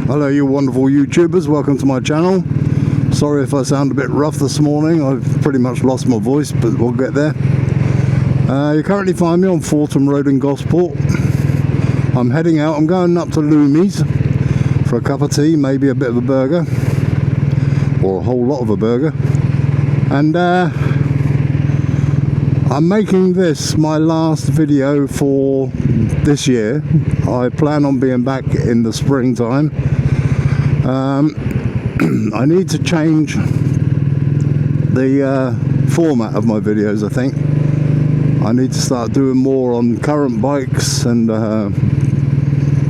Hello you wonderful YouTubers, welcome to my channel. Sorry if I sound a bit rough this morning, I've pretty much lost my voice, but we'll get there. You currently find me on Fortham Road in Gosport. I'm heading out, I'm going up to Loomies for a cup of tea, maybe a bit of a burger, or a whole lot of a burger. And I'm making this my last video for this year. I plan on being back in the springtime. I need to change the format of my videos, I think. I need to start doing more on current bikes and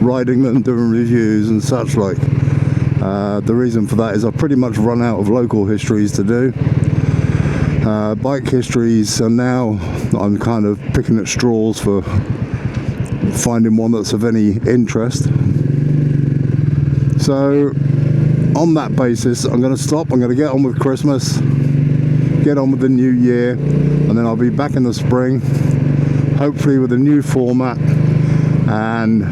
riding them, doing reviews and such like. The reason for that is I've pretty much run out of local histories to do. Bike histories, and now I'm kind of picking at straws for finding one that's of any interest. So on that basis, I'm going to stop. I'm going to get on with Christmas, get on with the new year, and then I'll be back in the spring, hopefully with a new format and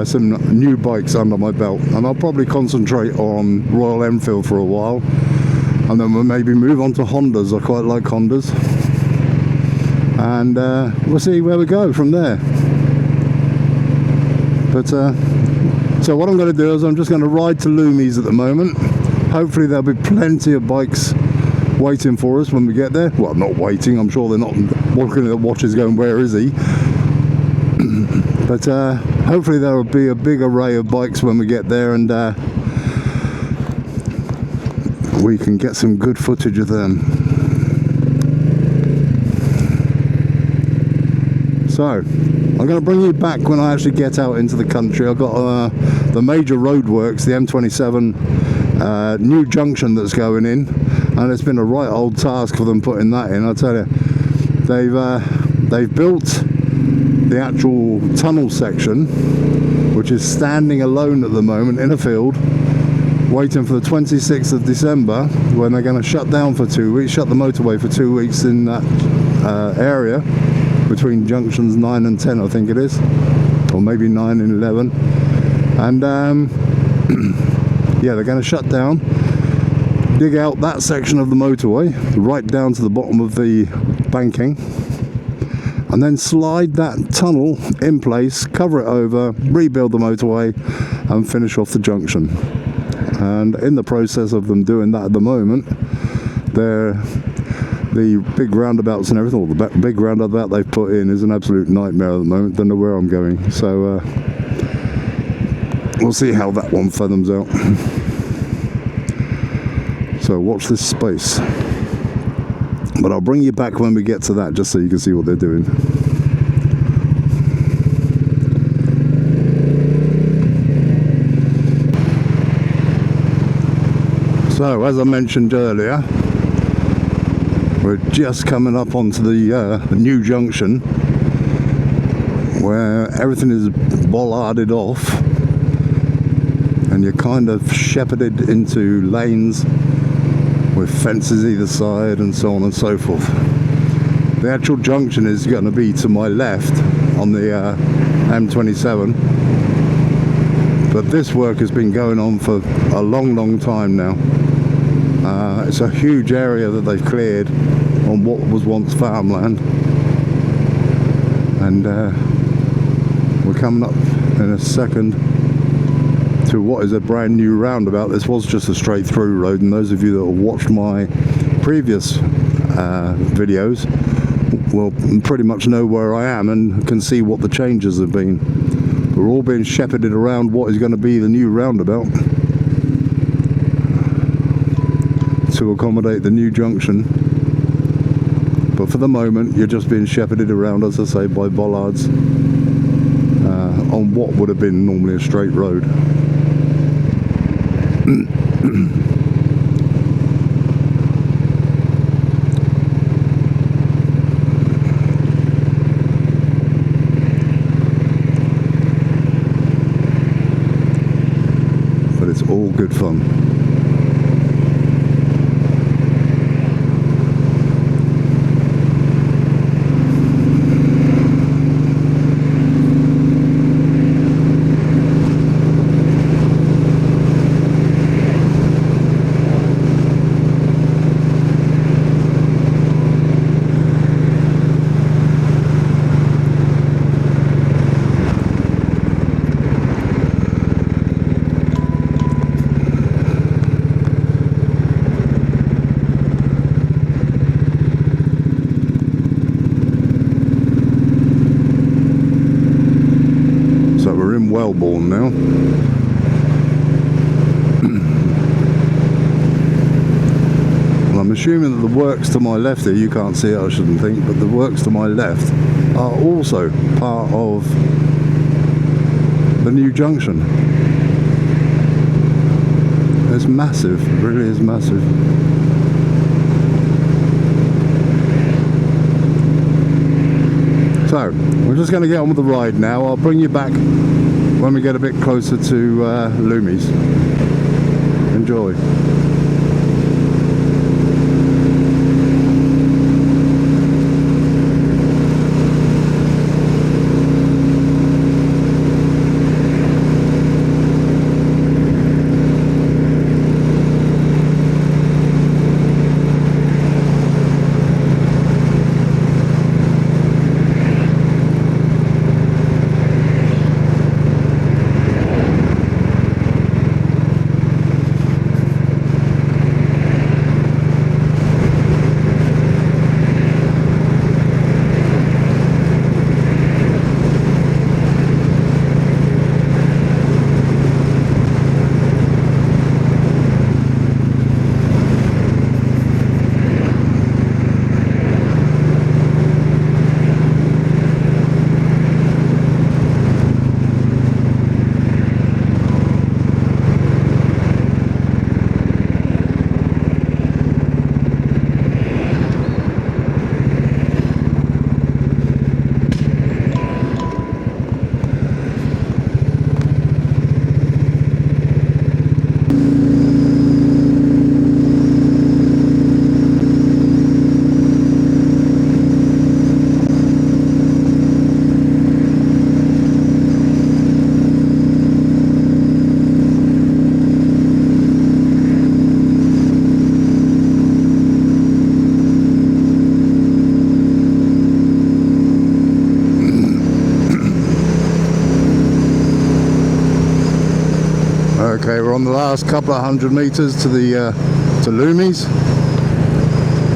some new bikes under my belt. And I'll probably concentrate on Royal Enfield for a while, and then we'll maybe move on to Hondas. I quite like Hondas, and we'll see where we go from there. But so what I'm going to do is I'm just going to ride to Loomies at the moment. Hopefully there'll be plenty of bikes waiting for us when we get there. Well, not waiting, I'm sure they're not looking at the watches going, where is he? But hopefully there will be a big array of bikes when we get there, and we can get some good footage of them. So I'm going to bring you back when I actually get out into the country. I've got the major roadworks, the M27 new junction that's going in, and it's been a right old task for them putting that in. I tell you, they've built the actual tunnel section, which is standing alone at the moment in a field, waiting for the 26th of December, when they're going to shut down for 2 weeks, shut the motorway for 2 weeks in that area between junctions 9 and 10, I think it is, or maybe 9 and 11. And yeah, they're going to shut down, dig out that section of the motorway right down to the bottom of the banking, and then slide that tunnel in place, cover it over, rebuild the motorway and finish off the junction. And in the process of them doing that at the moment, the big roundabouts and everything, or the big roundabout they've put in, is an absolute nightmare at the moment. Don't know where I'm going, so we'll see how that one fathoms out. So watch this space, but I'll bring you back when we get to that, just so you can see what they're doing. So as I mentioned earlier, we're just coming up onto the new junction, where everything is bollarded off and you're kind of shepherded into lanes with fences either side and so on and so forth. The actual junction is going to be to my left on the M27, but this work has been going on for a long time now. It's a huge area that they've cleared on what was once farmland, and we're coming up in a second to what is a brand new roundabout. This was just a straight through road, and those of you that have watched my previous videos will pretty much know where I am and can see what the changes have been. We're all being shepherded around what is going to be the new roundabout to accommodate the new junction. But for the moment, you're just being shepherded around, as I say, by bollards on what would have been normally a straight road. But it's all good fun. Wellbourne now. And I'm assuming that the works to my left here, you can't see it I shouldn't think, but the works to my left are also part of the new junction. It's massive, it really is massive. So, we're just going to get on with the ride now. I'll bring you back when we get a bit closer to Loomies. Enjoy. Okay, we're on the last couple of 100 meters to the to Loomies.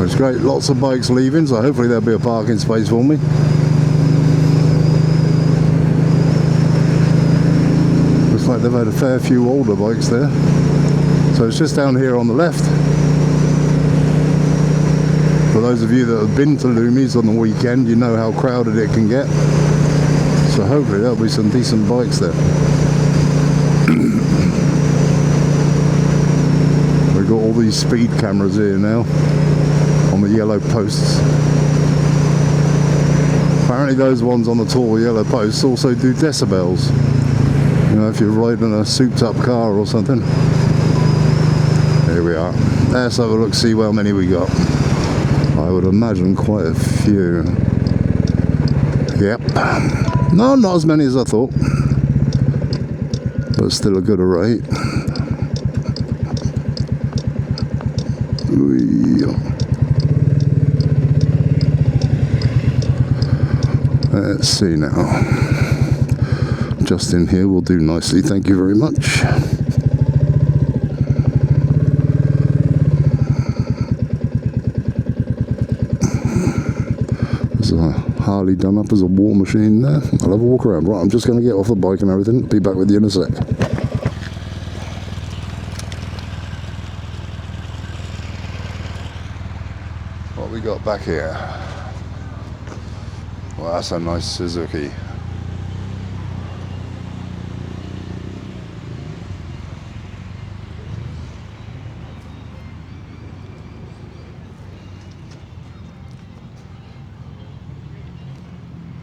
It's great, lots of bikes leaving, so hopefully there'll be a parking space for me. Looks like they've had a fair few older bikes there. So it's just down here on the left. For those of you that have been to Loomies on the weekend, you know how crowded it can get. So hopefully there'll be some decent bikes there. We've got all these speed cameras here now on the yellow posts. Apparently those ones on the tall yellow posts also do decibels. You know, if you're riding a souped up car or something. Here we are. Let's have a look, see how many we got. I would imagine quite a few. Yep. No, not as many as I thought. But still a good array. Let's see now. Just in here will do nicely, thank you very much. There's a Harley done up as a war machine there. I'll have a walk around. Right, I'm just going to get off the bike and everything. Be back with you in a sec. What we got back here? Well, that's a nice Suzuki.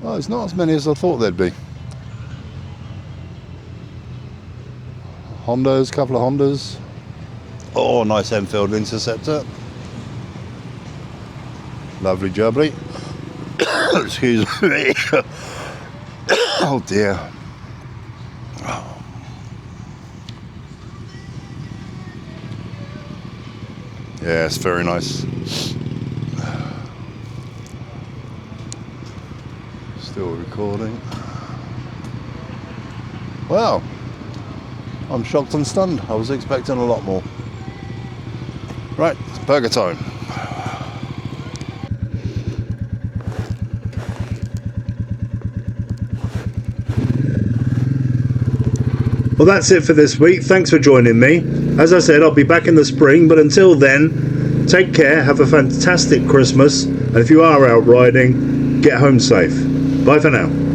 Oh, it's not as many as I thought there'd be. Hondas, couple of Hondas. Oh, nice Enfield Interceptor. Lovely jubbly. Excuse me. Oh dear. Yeah, it's very nice. Still recording. Wow. I'm shocked and stunned. I was expecting a lot more. Right, it's burger time. Well, that's it for this week. Thanks for joining me. As I said, I'll be back in the spring, but until then, take care, have a fantastic Christmas, and if you are out riding, get home safe. Bye for now.